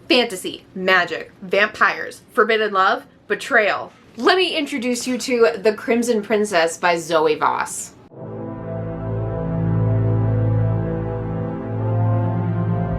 fantasy, magic, vampires, forbidden love, betrayal. Let me introduce you to The Crimson Princess by Zoey Voss.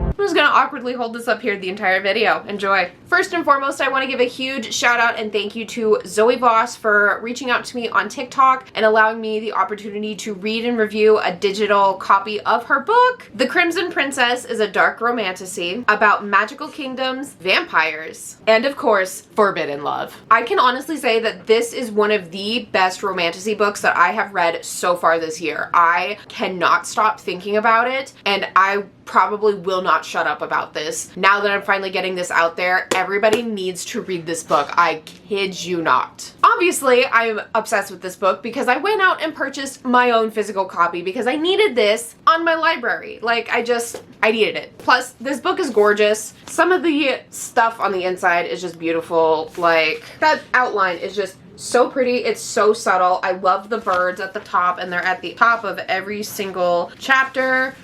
I'm just gonna awkwardly hold this up here the entire video. Enjoy. First and foremost, I want to give a huge shout out and thank you to Zoey Voss for reaching out to me on TikTok and allowing me the opportunity to read and review a digital copy of her book. The Crimson Princess is a dark romantasy about magical kingdoms, vampires, and of course, forbidden love. I can honestly say that this is one of the best romantasy books that I have read so far this year. I cannot stop thinking about it, and I probably will not shut up about this. Now that I'm finally getting this out there, everybody needs to read this book. I kid you not. Obviously, I'm obsessed with this book because I went out and purchased my own physical copy because I needed this on my library. Like, I needed it. Plus, this book is gorgeous. Some of the stuff on the inside is just beautiful. Like, that outline is just so pretty. It's so subtle. I love the birds at the top, and they're at the top of every single chapter.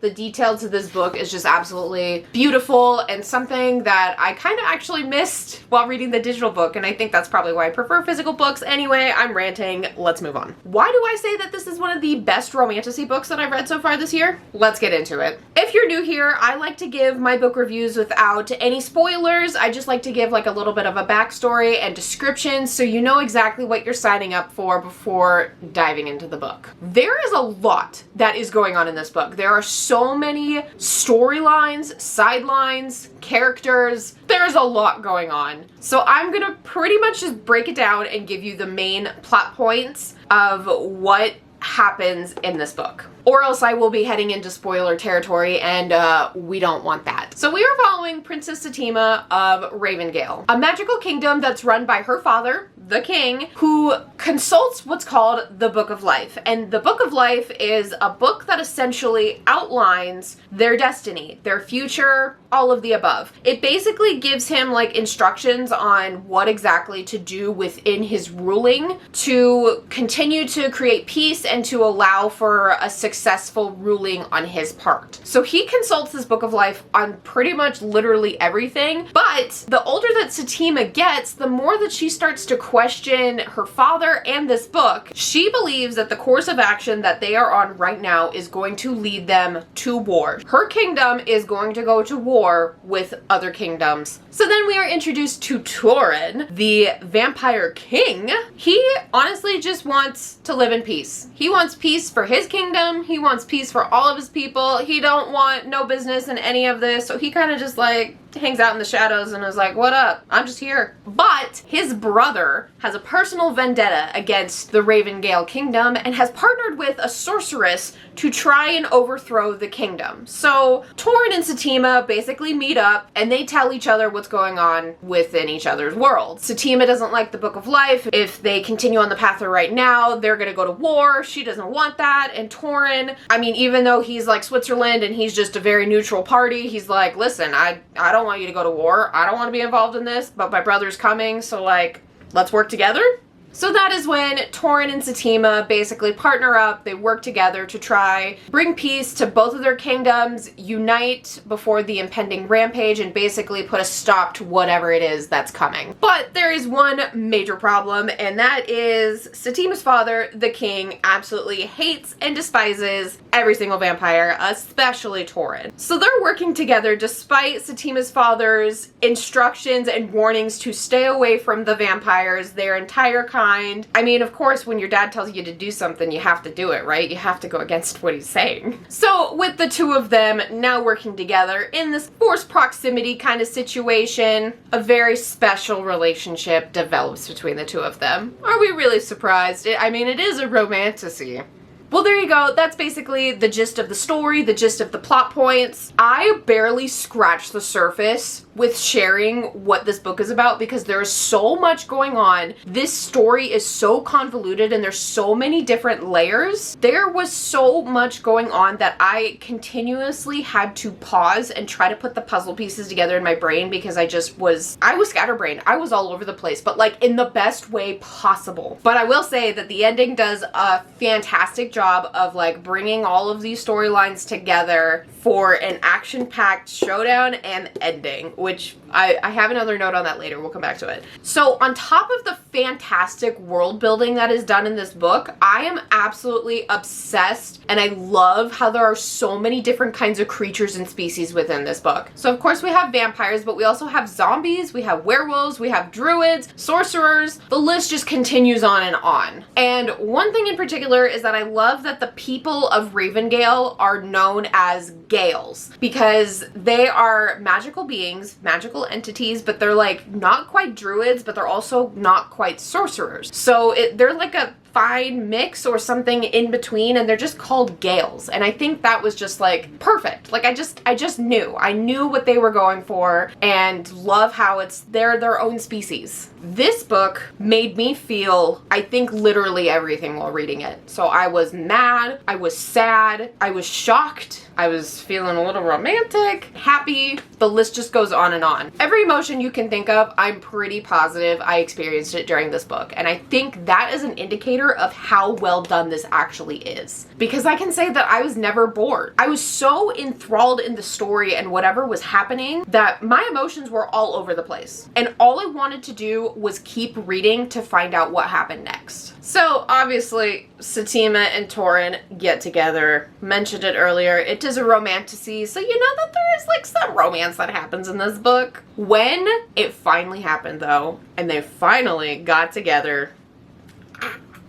The detail to this book is just absolutely beautiful and something that I kind of actually missed while reading the digital book, and I think that's probably why I prefer physical books. Anyway, I'm ranting. Let's move on. Why do I say that this is one of the best romantasy books that I've read so far this year? Let's get into it. If you're new here, I like to give my book reviews without any spoilers. I just like to give like a little bit of a backstory and description so you know exactly what you're signing up for before diving into the book. There is a lot that is going on in this book. There are so many storylines, sidelines, characters. There's a lot going on. So I'm gonna pretty much just break it down and give you the main plot points of what happens in this book. Or else I will be heading into spoiler territory, and we don't want that. So we are following Princess Satima of Ravengale, a magical kingdom that's run by her father, the king, who consults what's called the Book of Life. And the Book of Life is a book that essentially outlines their destiny, their future, all of the above. It basically gives him like instructions on what exactly to do within his ruling to continue to create peace and to allow for a successful ruling on his part. So he consults this Book of Life on pretty much literally everything, but the older that Satima gets, the more that she starts to question her father and this book. She believes that the course of action that they are on right now is going to lead them to war. Her kingdom is going to go to war with other kingdoms. So then we are introduced to Torin, the vampire king. He honestly just wants to live in peace. He wants peace for his kingdom. He wants peace for all of his people. He don't want no business in any of this. So he kind of just like hangs out in the shadows and is like, what up? I'm just here. But his brother has a personal vendetta against the Ravengale kingdom and has partnered with a sorceress to try and overthrow the kingdom. So Torin and Satima basically meet up and they tell each other what's going on within each other's world. Satima doesn't like the Book of Life. If they continue on the path they're right now, they're gonna go to war. She doesn't want that. And Torin, I mean, even though he's like Switzerland and he's just a very neutral party, he's like, listen, I don't want you to go to war. I don't want to be involved in this, but my brother's coming, so like, let's work together. So that is when Torin and Satima basically partner up. They work together to try bring peace to both of their kingdoms, unite before the impending rampage, and basically put a stop to whatever it is that's coming. But there is one major problem, and that is Satima's father, the king, absolutely hates and despises every single vampire, especially Torin. So they're working together despite Satima's father's instructions and warnings to stay away from the vampires their entire kind. I mean, of course, when your dad tells you to do something, you have to do it, right? You have to go against what he's saying. So with the two of them now working together in this forced proximity kind of situation, a very special relationship develops between the two of them. Are we really surprised? I mean, it is a romantasy. Well, there you go. That's basically the gist of the story, the gist of the plot points. I barely scratched the surface with sharing what this book is about because there is so much going on. This story is so convoluted and there's so many different layers. There was so much going on that I continuously had to pause and try to put the puzzle pieces together in my brain because I was scatterbrained. I was all over the place, but like in the best way possible. But I will say that the ending does a fantastic job of like bringing all of these storylines together for an action-packed showdown and ending, which I have another note on that later. We'll come back to it. So on top of the fantastic world building that is done in this book, I am absolutely obsessed, and I love how there are so many different kinds of creatures and species within this book. So of course we have vampires, but we also have zombies, we have werewolves, we have druids, sorcerers. The list just continues on and on. And one thing in particular is that I love that the people of Rivendell are known as Gales, because they are magical beings, magical entities, but they're like not quite druids, but they're also not quite sorcerers. So they're like a fine mix or something in between, and they're just called Gales. And I think that was just like perfect. Like I just knew. I knew what they were going for, and love how they're their own species. This book made me feel, I think, literally everything while reading it. So I was mad, I was sad, I was shocked, I was feeling a little romantic, happy. The list just goes on and on. Every emotion you can think of, I'm pretty positive I experienced it during this book. And I think that is an indicator of how well done this actually is. Because I can say that I was never bored. I was so enthralled in the story and whatever was happening that my emotions were all over the place. And all I wanted to do was keep reading to find out what happened next. So obviously, Satima and Torin get together. Mentioned it earlier. It is a romantasy, so you know that there is like some romance that happens in this book. When it finally happened though, and they finally got together,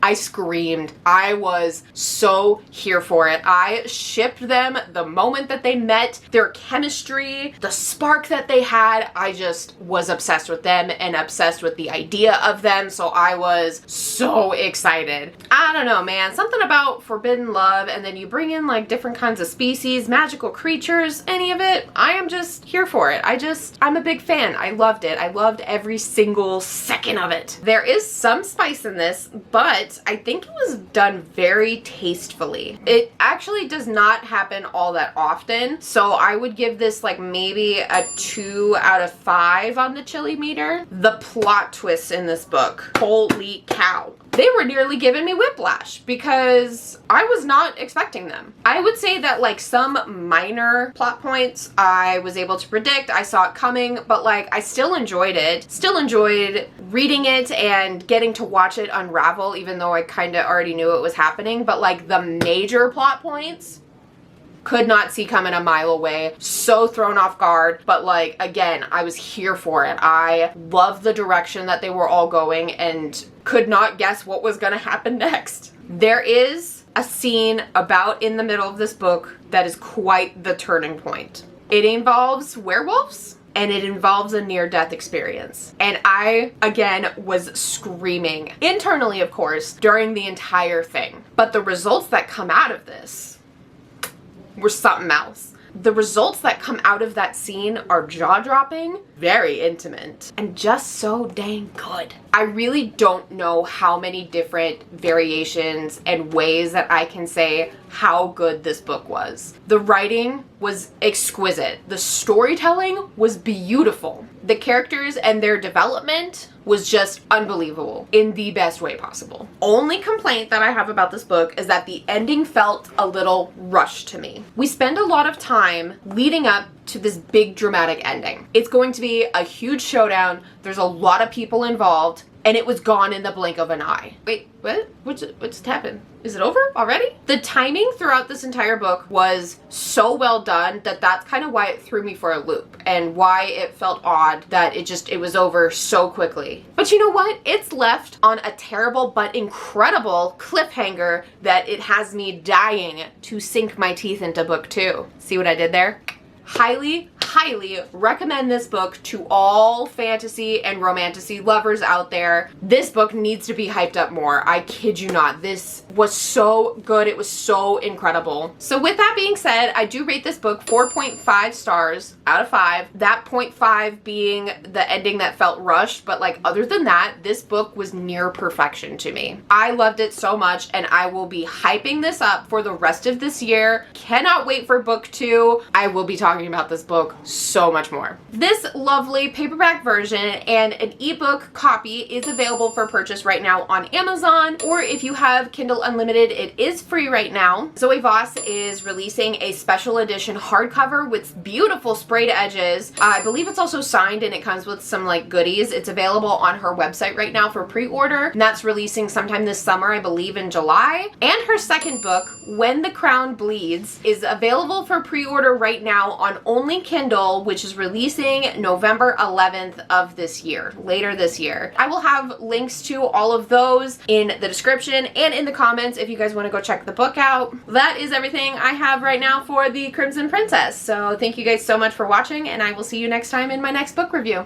I screamed. I was so here for it. I shipped them the moment that they met. Their chemistry, the spark that they had, I just was obsessed with them and obsessed with the idea of them. So I was so excited. I don't know, man. Something about forbidden love, and then you bring in like different kinds of species, magical creatures, any of it. I am just here for it. I'm a big fan. I loved it. I loved every single second of it. There is some spice in this, but I think it was done very tastefully. It actually does not happen all that often, so I would give this like maybe a 2 out of 5 on the chili meter. The plot twists in this book, holy cow. They were nearly giving me whiplash because I was not expecting them. I would say that like some minor plot points I was able to predict. I saw it coming, but like I still enjoyed it. Still enjoyed reading it and getting to watch it unravel, even though I kind of already knew it was happening. But like the major plot points, could not see coming a mile away. So thrown off guard, but like, again, I was here for it. I loved the direction that they were all going and could not guess what was gonna happen next. There is a scene about in the middle of this book that is quite the turning point. It involves werewolves, and it involves a near-death experience. And I, again, was screaming, internally of course, during the entire thing. But the results that come out of this were something else. The results that come out of that scene are jaw-dropping, very intimate, and just so dang good. I really don't know how many different variations and ways that I can say how good this book was. The writing was exquisite. The storytelling was beautiful. The characters and their development was just unbelievable in the best way possible. Only complaint that I have about this book is that the ending felt a little rushed to me. We spend a lot of time leading up to this big dramatic ending. It's going to be a huge showdown. There's a lot of people involved, and it was gone in the blink of an eye. Wait, what? What just happened? Is it over already? The timing throughout this entire book was so well done that that's kind of why it threw me for a loop and why it felt odd that it was over so quickly. But you know what? It's left on a terrible but incredible cliffhanger that it has me dying to sink my teeth into book 2. See what I did there? Highly, highly recommend this book to all fantasy and romantasy lovers out there. This book needs to be hyped up more. I kid you not. This was so good. It was so incredible. So with that being said, I do rate this book 4.5 stars out of 5. That 0.5 being the ending that felt rushed, but like other than that, this book was near perfection to me. I loved it so much, and I will be hyping this up for the rest of this year. Cannot wait for book 2. I will be talking about this book ebook so much more. This lovely paperback version and an ebook copy is available for purchase right now on Amazon, or if you have Kindle Unlimited, it is free right now. Zoey Voss is releasing a special edition hardcover with beautiful sprayed edges. I believe it's also signed and it comes with some like goodies. It's available on her website right now for pre-order, and that's releasing sometime this summer, I believe in July. And her second book, When the Crown Bleeds, is available for pre-order right now on only Kindle, which is releasing November 11th of this year, later this year. I will have links to all of those in the description and in the comments if you guys want to go check the book out. That is everything I have right now for The Crimson Princess. So thank you guys so much for watching, and I will see you next time in my next book review.